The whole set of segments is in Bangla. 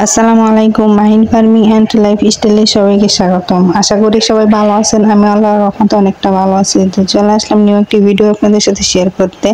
আসসালামু আলাইকুম। মাহিন ফার্মিং অ্যান্ড লাইফস্টাইলে সবাইকে স্বাগতম। আশা করি সবাই ভালো আছেন। আমি আল্লাহর রহমতে অনেকটা ভালো আছি। তো চলে আসলাম নিউ একটি ভিডিও আপনাদের সাথে শেয়ার করতে।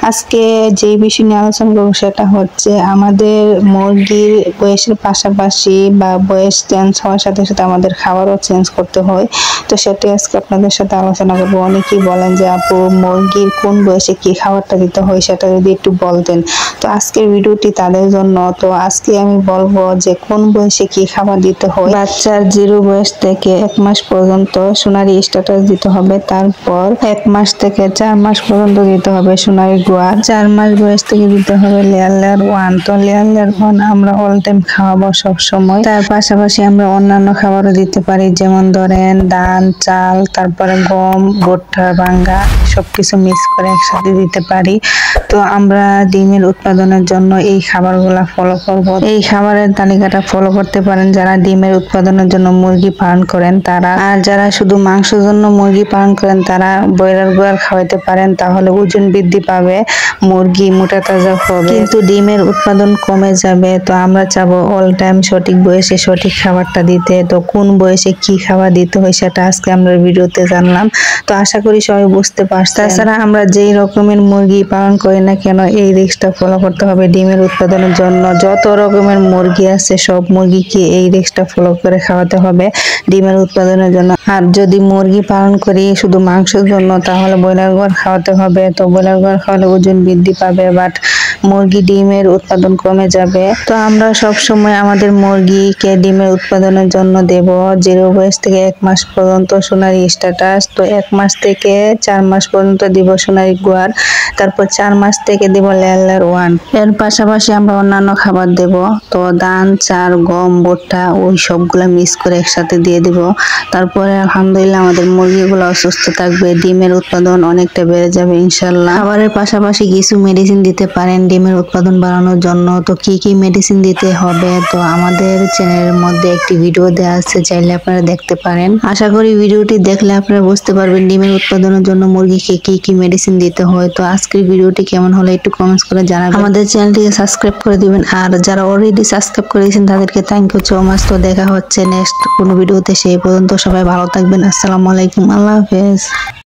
আজকে যে বিষয় নিয়ে আলোচনা করব সেটা হচ্ছে আমাদের মুরগির বয়সের পাশাপাশি বা বয়স চেঞ্জ হওয়ার সাথে সাথে আমাদের খাবারও চেঞ্জ করতে হয়। তো সেটি আজকে আপনাদের সাথে আলোচনা করবো। অনেকেই বলেন যে আপু মুরগির কোন বয়সে কি খাবারটা দিতে হয় সেটা যদি একটু বলতেন। তো আজকের ভিডিওটি তাদের জন্য। তো আজকে আমি বলবো যে কোন বয়সে কি খাবার দিতে হয়। বাচ্চার 0 বয়স থেকে 1 মাস পর্যন্ত সোনালী স্ট্যাটাস দিতে হবে। তারপর 1 মাস থেকে 4 মাস পর্যন্ত দিতে হবে সোনালী গোয়ার। 4 মাস বয়স থেকে দিতে হবে লেয়ার 1। তো লেয়ার 1 আমরা অল টাইম খাওয়াবো সব সময়। তার পাশাপাশি আমরা অন্যান্য খাবারও দিতে পারি, যেমন ধরেন ধান, চাল, তারপরে গম, ভুট্টা, ভাঙ্গা সবকিছু মিক্স করে একসাথে দিতে পারি। তো আমরা ডিমের উৎপাদনের জন্য এই খাবারগুলা ফলো করব। এই খাবারের তালিকাটা ফলো করতে পারেন যারা ডিমের উৎপাদনের জন্য মুরগি পালন করেন তারা। আর যারা শুধু মাংসের জন্য মুরগি পালন করেন তারা ব্রয়লার গোয়ার খাওয়াইতে পারেন, তাহলে ওজন বৃদ্ধি পাবে, মুরগি মোটা তাজা হবে, কিন্তু ডিমের উৎপাদন কমে যাবে। তো আমরা চাবো অল টাইম সঠিক বয়সে সঠিক খাবারটা দিতে। তো কোন বয়সে কি খাবার দিতে হয় সেটা আজকে আমরা ভিডিওতে জানলাম। তো আশা করি সবাই বুঝতে পারছেন। তাছাড়া আমরা যেই রকমের মুরগি পালন করি না কেন এই রিস্কটা ফলো করতে হবে ডিমের উৎপাদনের জন্য। যত রকমের মুরগি আছে সব মুরগিকে এই রিস্কটা ফলো করে খাওয়াতে হবে ডিমের উৎপাদনের জন্য। আর যদি মুরগি পালন করি শুধু মাংসের জন্য তাহলে ব্রয়লার ঘর খাওয়াতে হবে। তো ব্রয়লার ঘর খাওয়ালে ওজন বৃদ্ধি পাবে, বাট মুরগি ডিমের উৎপাদন কমে যাবে। তো আমরা সব সময় আমাদের মুরগিকে ডিমের উৎপাদনের জন্য দেব 0 বয়স থেকে 1 মাস পর্যন্ত সোনালী স্ট্যাটাস। তো 1 মাস থেকে 4 মাস পর্যন্ত দিব সোনালী গোয়ার। তারপর 4 মাস থেকে দেব লেয়ার 1। এর পাশাপাশি আমরা অন্যান্য খাবার দেব। তো ধান, চাল, গম, ভুট্টা ওই সবগুলা মিক্স করে একসাথে দিয়ে দিব। তারপরে আলহামদুলিল্লাহ আমাদের মুরগিগুলো সুস্থ থাকবে, ডিমের উৎপাদন অনেকটা বেড়ে যাবে ইনশাল্লাহ। খাবারের পাশাপাশি কিছু মেডিসিন দিতে পারেন ডিমের উৎপাদন বাড়ানোর জন্য। তো কি কি মেডিসিন দিতে হবে তো আমাদের চ্যানেলের মধ্যে একটি ভিডিও দেওয়া আছে, চাইলে আপনারা দেখতে পারেন। আশা করি ভিডিওটি দেখলে আপনারা বুঝতে পারবেন ডিমের উৎপাদনের জন্য মুরগিকে কি কি মেডিসিন দিতে হয়। তো আজকের ভিডিওটি কেমন হলো একটু কমেন্টস করে জানাবেন। আমাদের চ্যানেলটিকে সাবস্ক্রাইব করে দিবেন, আর যারা অলরেডি সাবস্ক্রাইব করে দিয়েছেন তাদেরকে থ্যাংক ইউ সো মাচ। তো দেখা হচ্ছে নেক্সট কোনো ভিডিওতে। সেই পর্যন্ত সবাই ভালো থাকবেন। আসসালামু আলাইকুম, আল্লাহ হাফেজ।